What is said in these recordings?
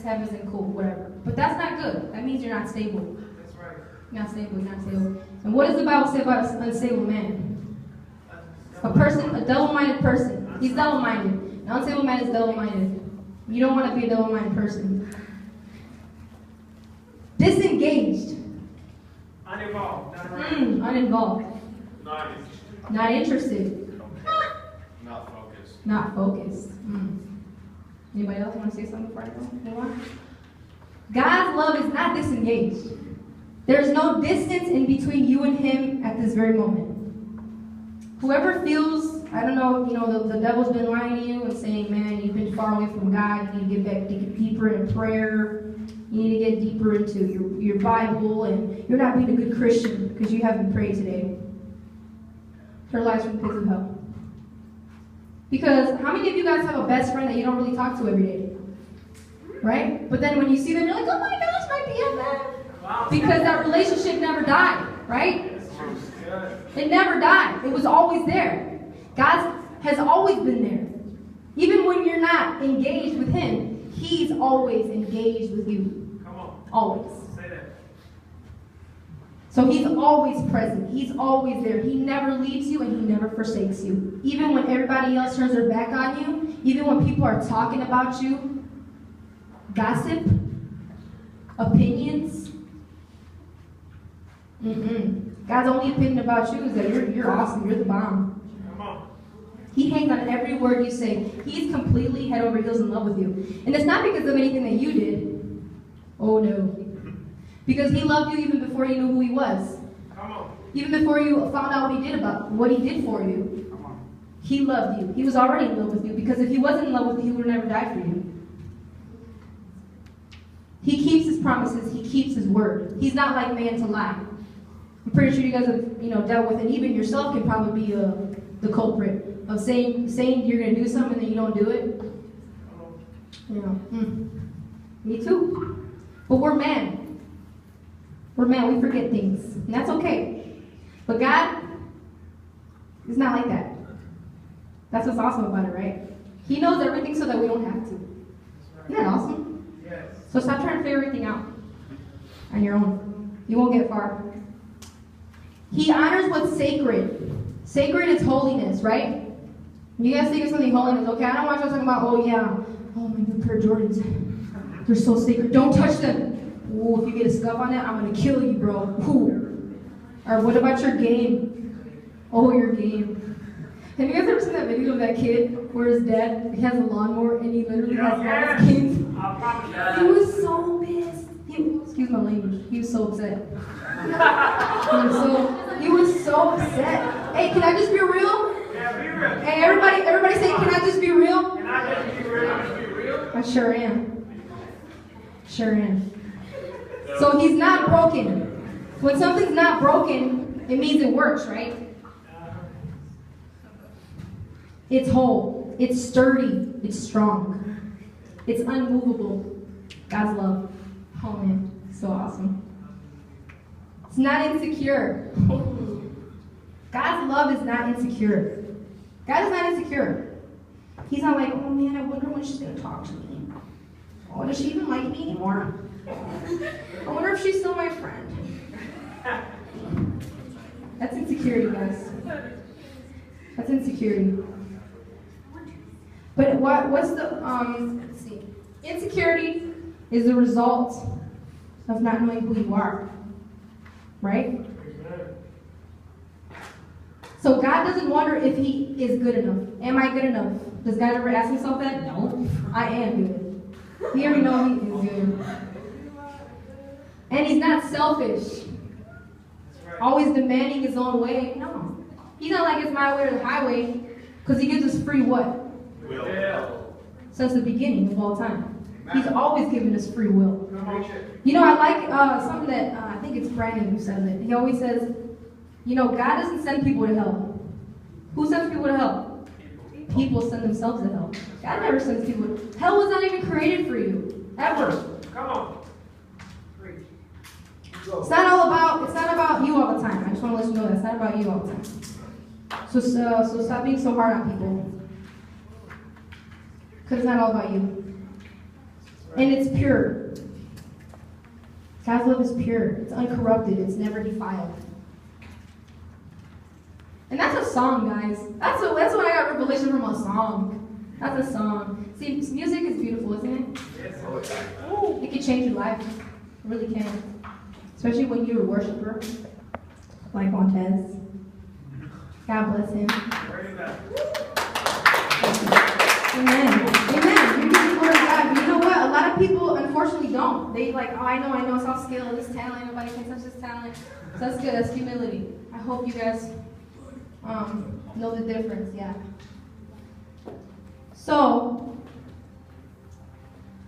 heaven's and cool, whatever. But that's not good. That means you're not stable. That's right. You're not stable, you're not stable. And what does the Bible say about an unstable man? A double-minded person. He's double-minded. An unstable man is double-minded. You don't want to be a double-minded person. Disengaged. Uninvolved. Uninvolved. Not interested. Not focused. Not focused. Anybody else want to say something before I go? Anyone? God's love is not disengaged. There's no distance in between you and him at this very moment. Whoever feels, I don't know, the devil's been lying to you and saying, man, you've been far away from God, you need to get deeper into prayer, you need to get deeper into your Bible, and you're not being a good Christian because you haven't prayed today. Turn lives from the pits of hell. Because how many of you guys have a best friend that you don't really talk to every day? Right? But then when you see them, you're like, oh my gosh, my BFF. Because that relationship never died, right? It never died. It was always there. God has always been there. Even when you're not engaged with him, he's always engaged with you. Come on. Always. Say that. So he's always present. He's always there. He never leaves you and he never forsakes you. Even when everybody else turns their back on you, even when people are talking about you, gossip, opinions. God's only opinion about you is that you're awesome. You're the bomb. Come on. He hangs on every word you say. He's completely head over heels in love with you. And it's not because of anything that you did. Oh no. Because he loved you even before you knew who he was. Come on. Even before you found out what he did for you. Come on. He loved you. He was already in love with you. Because if he wasn't in love with you, he would have never died for you. He keeps his promises. He keeps his word. He's not like man to lie. I'm pretty sure you guys have, dealt with it. Even yourself can probably be the culprit of saying you're going to do something and then you don't do it. Me too. But we're man. We're man. We forget things. And that's okay. But God is not like that. That's what's awesome about it, right? He knows everything so that we don't have to. Isn't that awesome? Yes. So stop trying to figure everything out on your own. You won't get far. He honors what's sacred. Sacred is holiness, right? You guys think of something holiness, okay? I don't want you talking about, oh my good pair of Jordans. They're so sacred. Don't touch them. Ooh, if you get a scuff on it, I'm going to kill you, bro. Ooh. Or what about your game? Oh, your game. Have you guys ever seen that video of that kid where his dad, he has a lawnmower and he literally has all his games? He was so pissed. Excuse my language. He was so upset. He was so upset. Hey, can I just be real? Yeah, be real. Hey, everybody say, can I just be real? Can I just be real? I sure am. Sure am. So he's not broken. When something's not broken, it means it works, right? It's whole. It's sturdy. It's strong. It's unmovable. God's love. Oh man, so awesome. It's not insecure. God's love is not insecure. God is not insecure. He's not like, oh man, I wonder when she's going to talk to me. Oh, does she even like me anymore? I wonder if she's still my friend. That's insecurity, guys. That's insecurity. But what's the, let's see. Insecurity is the result of not knowing who you are. Right? So God doesn't wonder if he is good enough. Am I good enough? Does God ever ask himself that? No. I am good. He already knows he is good. And he's not selfish. Always demanding his own way. No. He's not like it's my way or the highway. Because he gives us free what? Will. Since the beginning of all time. He's always given us free will. I like something that, I think it's Brandon who says it. He always says, God doesn't send people to hell. Who sends people to hell? People send themselves to hell. God never sends people to hell. Was not even created for you. Ever. Come on. It's not about you all the time. I just want to let you know that. It's not about you all the time. So stop being so hard on people. Because it's not all about you. And it's pure. God's love is pure. It's uncorrupted. It's never defiled. And that's a song, guys. That's what I got revelation from a song. That's a song. See, music is beautiful, isn't it? Yes. Oh, it can change your life. It really can. Especially when you're a worshiper, like Montez. God bless him. Praise God. Amen. Amen. You're using the word of God. But you know what? A lot of people, unfortunately, don't. They like, oh, I know. It's all skill. This talent. Nobody can touch this talent. So that's good. That's humility. I hope you guys know the difference. Yeah. So,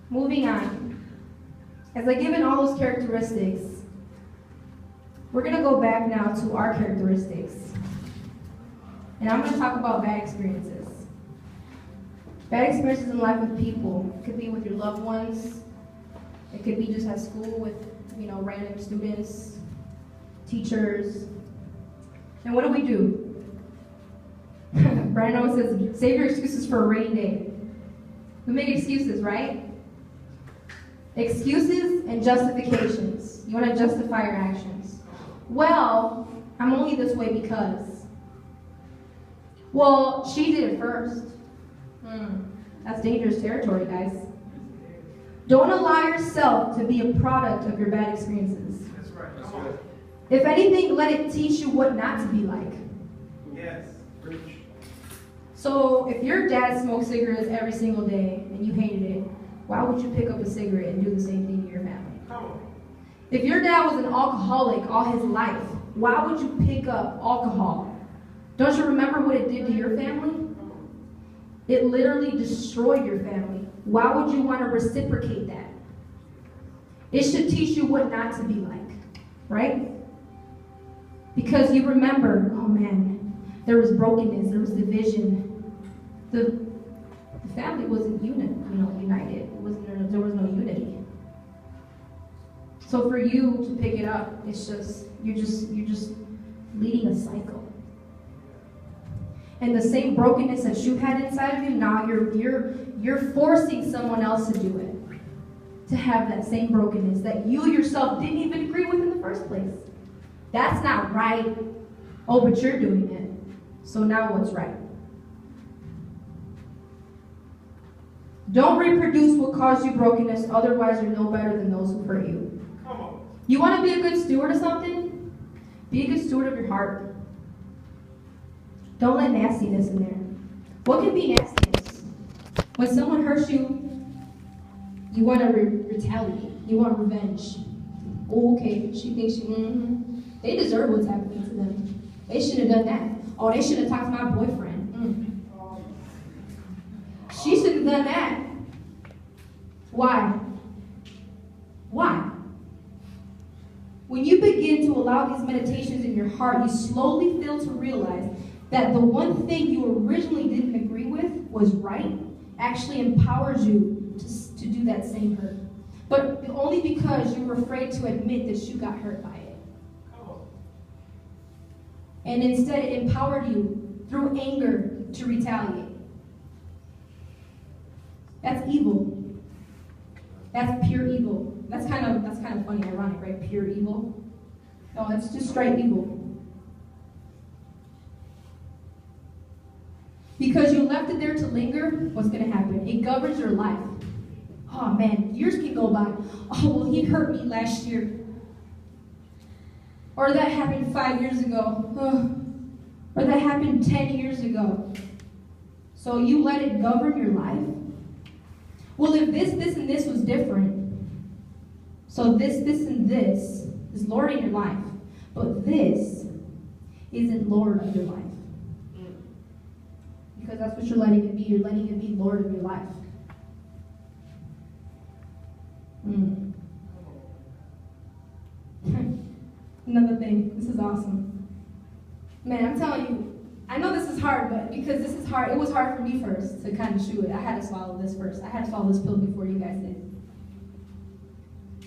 moving on. As I given all those characteristics, we're going to go back now to our characteristics. And I'm going to talk about bad experiences. Bad experiences in life with people. It could be with your loved ones. It could be just at school with, random students, teachers. And what do? Brian always says, save your excuses for a rainy day. We make excuses, right? Excuses and justifications. You want to justify your actions. Well, I'm only this way because. Well, she did it first. That's dangerous territory, guys. Don't allow yourself to be a product of your bad experiences. That's right. Come on. If anything, let it teach you what not to be like. Yes. Preach. So if your dad smoked cigarettes every single day and you hated it, why would you pick up a cigarette and do the same thing to your family? Come on. If your dad was an alcoholic all his life, why would you pick up alcohol? Don't you remember what it did to your family? It literally destroyed your family. Why would you want to reciprocate that? It should teach you what not to be like, right? Because you remember, oh man, there was brokenness, there was division. The family wasn't united. There was no unity. So for you to pick it up, it's just you're just leading a cycle. And the same brokenness that you had inside of you, now you're forcing someone else to do it. To have that same brokenness that you yourself didn't even agree with in the first place. That's not right. Oh, but you're doing it. So now what's right? Don't reproduce what caused you brokenness, otherwise you're no better than those who hurt you. Come on. You want to be a good steward of something? Be a good steward of your heart. Don't let nastiness in there. What can be nastiness? When someone hurts you, you want to retaliate. You want revenge. Oh, okay, she thinks they deserve what's happening to them. They shouldn't have done that. Oh, they should have talked to my boyfriend. She should have done that. Why? Why? When you begin to allow these meditations in your heart, you slowly fail to realize that the one thing you originally didn't agree with was right actually empowers you to do that same hurt. But only because you were afraid to admit that you got hurt by it. And instead it empowered you through anger to retaliate. That's evil. That's pure evil. That's kind of funny, ironic, right? Pure evil. No, it's just straight evil. Because you left it there to linger, what's going to happen? It governs your life. Oh man, years can go by. Oh, well, he hurt me last year. Or that happened 5 years ago. Oh. Or that happened 10 years ago. So you let it govern your life? Well, if this, and this was different, so this, and this is Lord in your life, but this isn't Lord of your life. Because that's what you're letting it be. You're letting it be Lord of your life. Another thing. This is awesome. Man, I'm telling you, I know this is hard, but because this is hard, it was hard for me first to kind of chew it. I had to swallow this first. I had to swallow this pill before you guys did.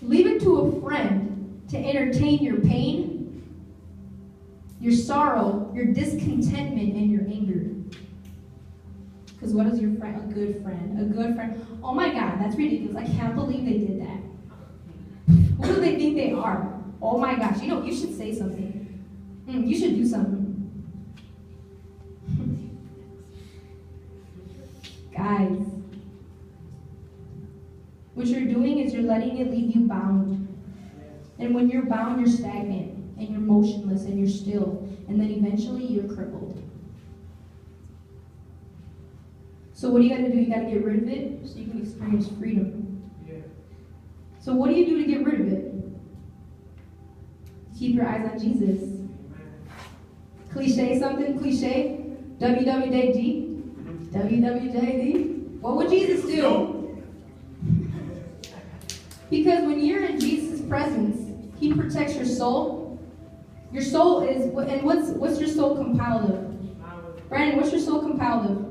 Leave it to a friend to entertain your pain, your sorrow, your discontentment, and your anger. Because what is your friend? A good friend. A good friend. Oh my God, that's ridiculous. I can't believe they did that. Who do they think they are? Oh my gosh, you should say something. You should do something. Guys, what you're doing is you're letting it leave you bound. And when you're bound, you're stagnant, and you're motionless, and you're still. And then eventually you're crippled. So what do you got to do? You got to get rid of it so you can experience freedom. Yeah. So what do you do to get rid of it? Keep your eyes on Jesus. Cliche something? Cliche? WWJD? WWJD? What would Jesus do? Because when you're in Jesus' presence, He protects your soul. Your soul is, and what's your soul compiled of? Brandon, what's your soul compiled of?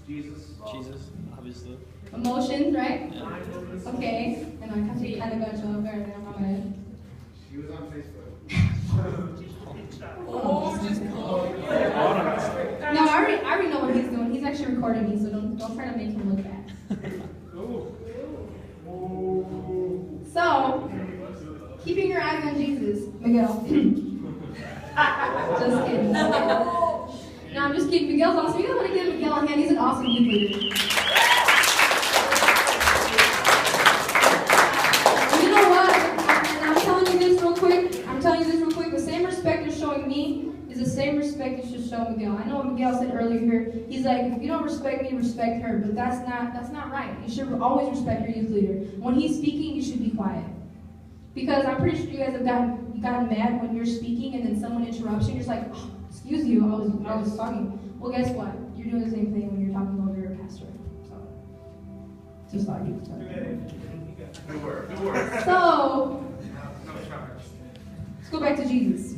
Jesus, obviously. Emotions, right? Yeah. Okay. And I kind of got you up there, my bad. She was on Facebook. No, I already know what he's doing. He's actually recording me, so don't try to make him look bad. So, keeping your eyes on Jesus, Miguel. Just kidding. No, I'm just kidding. Miguel's awesome. You guys want to give Miguel a hand? He's an awesome youth leader. You know what? And I'm telling you this real quick. The same respect you're showing me is the same respect you should show Miguel. I know what Miguel said earlier here. He's like, if you don't respect me, respect her. But that's not right. You should always respect your youth leader. When he's speaking, you should be quiet. Because I'm pretty sure you guys have gotten mad when you're speaking and then someone interrupts you and you're just like, oh, excuse you, I was talking. Well, guess what? You're doing the same thing when you're talking over your pastor. So, just thought you could tell me. Good word. So, let's go back to Jesus.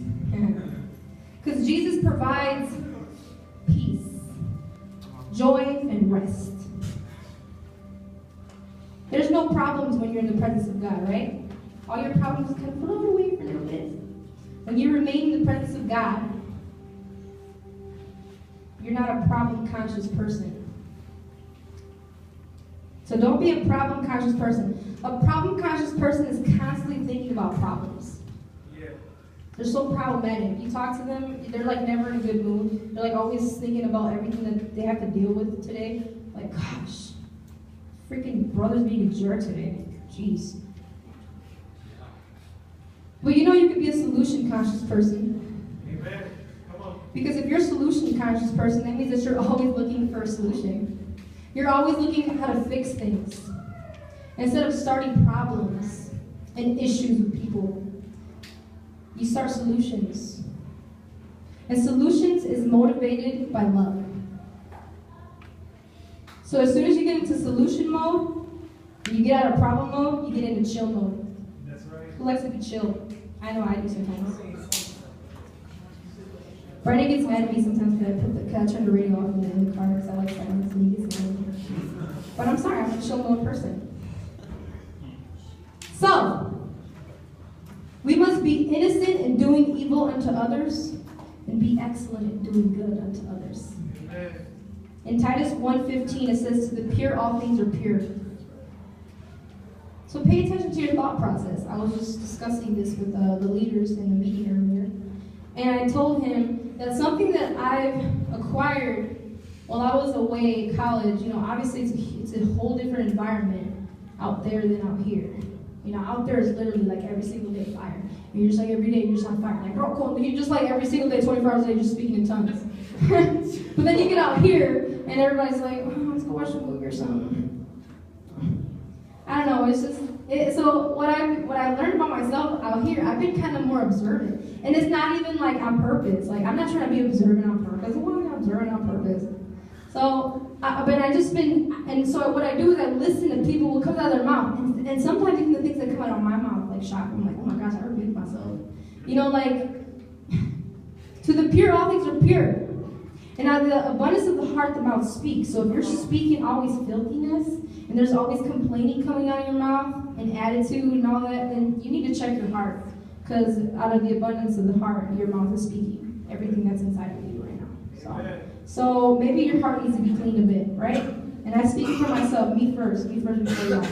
Because Jesus provides peace, joy, and rest. There's no problems when you're in the presence of God, right? All your problems kind of float away for a little bit. When you remain in the presence of God, you're not a problem-conscious person. So don't be a problem-conscious person. A problem-conscious person is constantly thinking about problems. Yeah. They're so problematic. You talk to them, they're like never in a good mood. They're like always thinking about everything that they have to deal with today. Like, gosh, freaking brother's being a jerk today. Jeez. But you could be a solution-conscious person. Amen. Come on. Because if you're a solution-conscious person, that means that you're always looking for a solution. You're always looking at how to fix things. Instead of starting problems and issues with people, you start solutions. And solutions is motivated by love. So as soon as you get into solution mode, you get out of problem mode, you get into chill mode. That's right. Who likes to be chill? I know I do sometimes. Brandon gets mad at me sometimes because I turn the radio off in the car because I like silence and he gets mad at me. But I'm sorry, I'm a chill mode person. So, we must be innocent in doing evil unto others and be excellent in doing good unto others. Amen. In Titus 1:15 it says, to the pure all things are pure. So pay attention to your thought process. I was just discussing this with the leaders in the meeting earlier. And I told him that something that I've acquired while I was away at college, obviously it's a whole different environment out there than out here. Out there is literally like every single day fire. And you're just like every day you're just on fire. Like, bro, cool. You're just like every single day, 24 hours a day, just speaking in tongues. But then you get out here and everybody's like, oh, let's go watch a movie or something. I don't know, it's just, so what I learned about myself out here, I've been kind of more observant. And it's not even like on purpose. Like, I'm not trying to be observant on purpose. Why am I observant on purpose? So, so what I do is I listen to people, what comes out of their mouth. And sometimes even the things that come out of my mouth, like, shock me. I'm like, oh my gosh, I rebuke myself. To the pure, all things are pure. And out of the abundance of the heart, the mouth speaks. So if you're speaking always filthiness, and there's always complaining coming out of your mouth, and attitude and all that, then you need to check your heart. Because out of the abundance of the heart, your mouth is speaking everything that's inside of you right now. So maybe your heart needs to be cleaned a bit, right? And I speak for myself, me first before y'all.